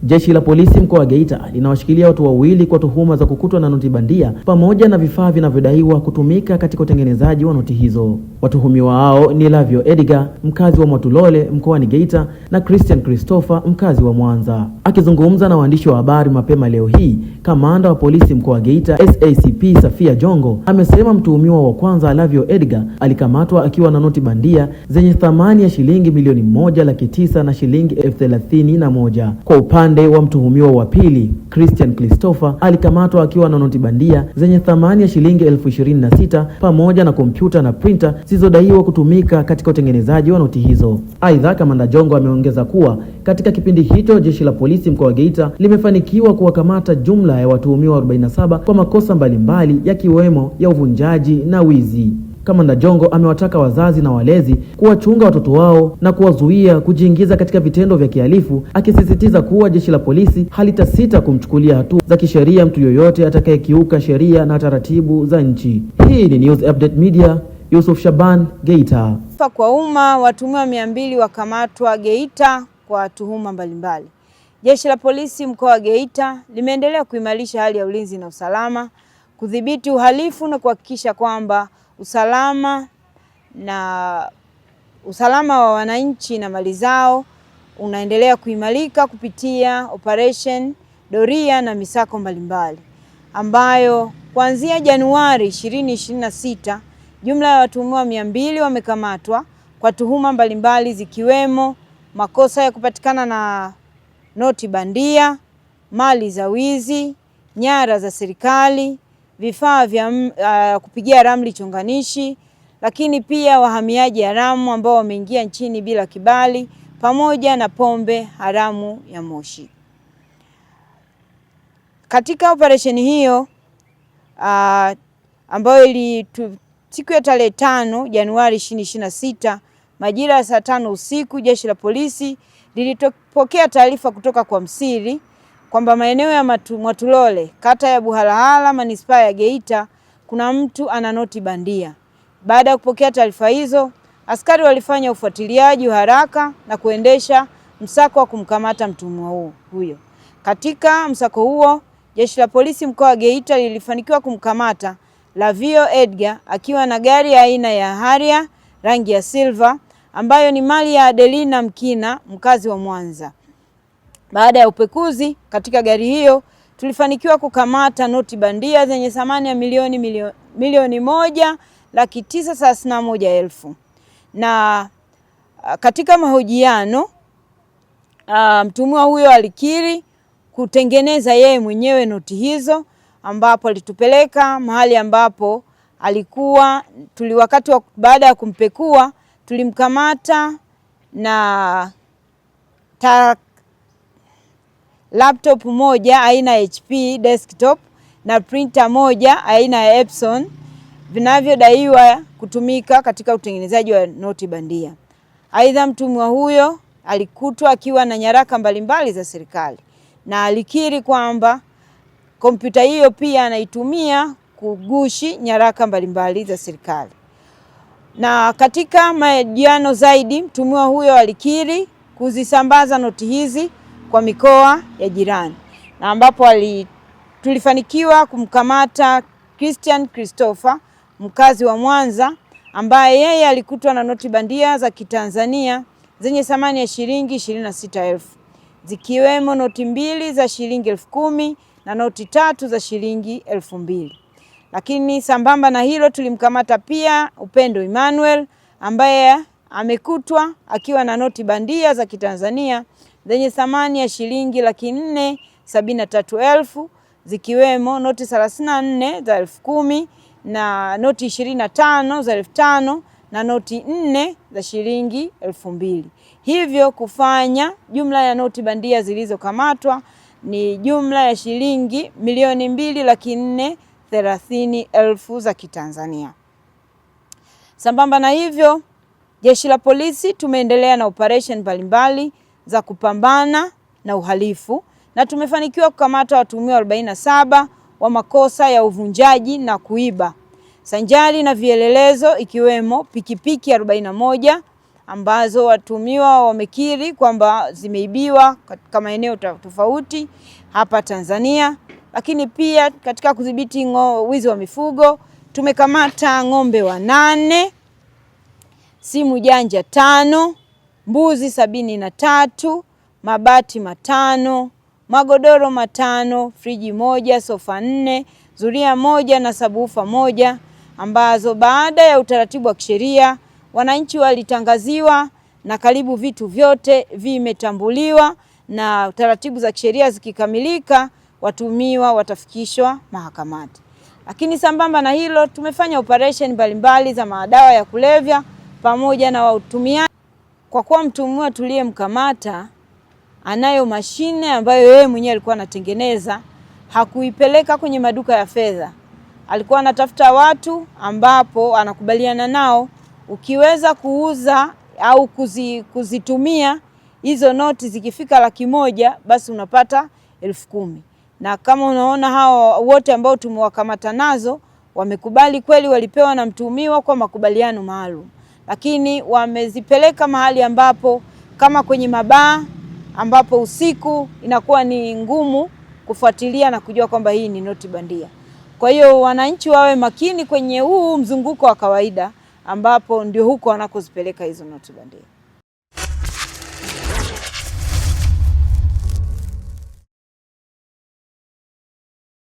Jeshi la polisi mkoa wa Geita linawashikilia watu wawili kwa tuhuma za kukutwa na noti bandia pamoja na vifaa vinavyodaiwa kutumika katika utengenezaji wa noti hizo. Watuhumiwa hao ni Lavio Edgar, mkazi wa Mwatulole mkoani Geita, na Christian Christopher, mkazi wa Mwanza. Akizungumza na waandishi wa habari mapema leo hii, kamanda wa polisi mkoa wa Geita SACP Safia Jongo amesema mtuhumiwa wa kwanza Lavio Edgar alikamatwa akiwa na noti bandia zenye thamani ya shilingi milioni 1,900,000 na shilingi 31,000. Kwa upande wa mtuhumiwa wa pili Christian Christopher alikamatwa akiwa na noti bandia zenye thamani ya shilingi 26,000 pamoja na kompyuta na printer zilizodaiwa kutumika katika utengenezaji wa noti hizo. Aidha, kamanda Jongo ameongeza kuwa katika kipindi hicho jeshi la polisi mkoa wa Geita limefanikiwa kuwakamata jumla ya watuhumiwa 47 kwa makosa mbalimbali yakiwemo ya uvunjaji na wizi. Kamanda Jongo amewataka wazazi na walezi kuwachunga watoto wao na kuwazuia kujiingiza katika vitendo vya kihalifu, akisisitiza kuwa jeshi la polisi halitasita kumchukulia hatua za kisheria mtu yoyote atakayekiuka sheria na taratibu za nchi. Hii ni News Update Media, Yusuf Shaban, Geita. Kwa umma, watuhumiwa 200 wakamatwa Geita kwa tuhuma mbalimbali. Jeshi la polisi mkoa wa Geita limeendelea kuimarisha hali ya ulinzi na usalama, kudhibiti uhalifu na kuhakikisha kwamba usalama wa wananchi na mali zao unaendelea kuimarika kupitia operation doria na misako mbalimbali, ambayo kuanzia Januari 2026 jumla ya watuhumiwa 200 wamekamatwa kwa tuhuma mbalimbali zikiwemo makosa ya kupatikana na noti bandia, mali za wizi, nyara za serikali, vifaa vya kupigia ramli chonganishi, lakini pia wahamiaji haramu ambao wameingia nchini bila kibali, pamoja na pombe haramu ya moshi. Katika operesheni hiyo ambayo siku ya tarehe 5 Januari 2026 majira ya saa 5 usiku, jeshi la polisi lilipokea taarifa kutoka kwa msiri kwamba maeneo ya Mwatulole, kata ya Buhalahala, manispaa ya Geita, kuna mtu ana noti bandia. Baada ya kupokea taarifa hizo, askari walifanya ufuatiliaji wa haraka na kuendesha msako wa kumkamata mtuhumiwa huyo. Katika msako huo, jeshi la polisi mkoa wa Geita lilifanikiwa kumkamata Lavio Edgar akiwa na gari aina ya Harrier rangi ya silver ambayo ni mali ya Adelina Mkina, mkazi wa Mwanza. Baada ya upekuzi katika gari hiyo, tulifanikiwa kukamata noti bandia zenye thamani ya milioni 1,931,000. Na katika mahojiano mtuhumiwa huyo alikiri kutengeneza yeye mwenyewe noti hizo, ambapo alitupeleka mahali ambapo alikuwa baada ya kumpekua tulimkamata na laptop moja aina ya HP desktop na printer moja aina ya Epson vinavyodaiwa kutumika katika utengenezaji wa noti bandia. Aidha, mtuhumiwa huyo alikutwa akiwa na nyaraka mbalimbali za serikali na alikiri kwamba kompyuta hiyo pia anaitumia kugushi nyaraka mbalimbali za serikali. Na katika mahojiano zaidi, mtuhumiwa huyo alikiri kuzisambaza noti hizi kwa mikoa ya jirani, na ambapo tulifanikiwa kumkamata Christian Christopher, mkazi wa Mwanza, ambaye yeye alikutwa na noti bandia za Kitanzania zenye thamani ya shilingi 26,000, zikiwemo noti 2 za shilingi 10,000 na noti 3 za shilingi 2,000. Lakini sambamba na hilo tulimkamata pia Upendo Emmanuel ambaye amekutwa akiwa na noti bandia za Kitanzania zenye thamani ya shilingi 473,000, zikiwemo noti 34 za 10,000 na noti 25 za 5,000 na noti 4 za shilingi 2,000. Hivyo kufanya jumla ya noti bandia zilizokamatwa ni jumla ya shilingi 2,430,000 za Kitanzania. Sambamba na hivyo, jeshi la polisi tumeendelea na operation mbalimbali za kupambana na uhalifu na tumefanikiwa kukamata watuhumiwa 47 wa makosa ya uvunjaji na kuiba, sanjari na vielelezo ikiwemo pikipiki 41 ambazo watuhumiwa wamekiri kwamba zimeibiwa katika maeneo tofauti hapa Tanzania. Lakini pia katika kudhibiti wizi wa mifugo tumekamata ng'ombe 8, simu janja 5, mbuzi 73, mabati 5, magodoro 5, friji 1, sofa 4, zulia 1 na sabufa 1, ambazo baada ya utaratibu wa kisheria wananchi walitangaziwa na karibu vitu vyote vimetambuliwa, na taratibu za kisheria zikikamilika watuhumiwa watafikishwa mahakamani. Lakini sambamba na hilo tumefanya operation mbalimbali za madawa ya kulevya pamoja na watumiaji. Kwa kuwa mtuhumiwa tuliyemkamata anayo mashine ambayo yeye mwenyewe alikuwa anatengeneza, hakuipeleka kwenye maduka ya fedha. Alikuwa anatafuta watu ambapo anakubaliana nao, ukiweza kuuza au kuzitumia hizo noti zikifika 100,000 basi unapata 10,000. Na kama unaona hao wote ambao tumewakamata nazo wamekubali kweli, walipewa na mtuhumiwa kwa makubaliano maalum. Lakini wamezipeleka mahali ambapo kama kwenye mabaa ambapo usiku inakuwa ni ngumu kufuatilia na kujua kwamba hii ni noti bandia. Kwa hiyo wananchi wawe makini kwenye huu mzunguko wa kawaida ambapo ndio huko wanakozipeleka hizo noti bandia.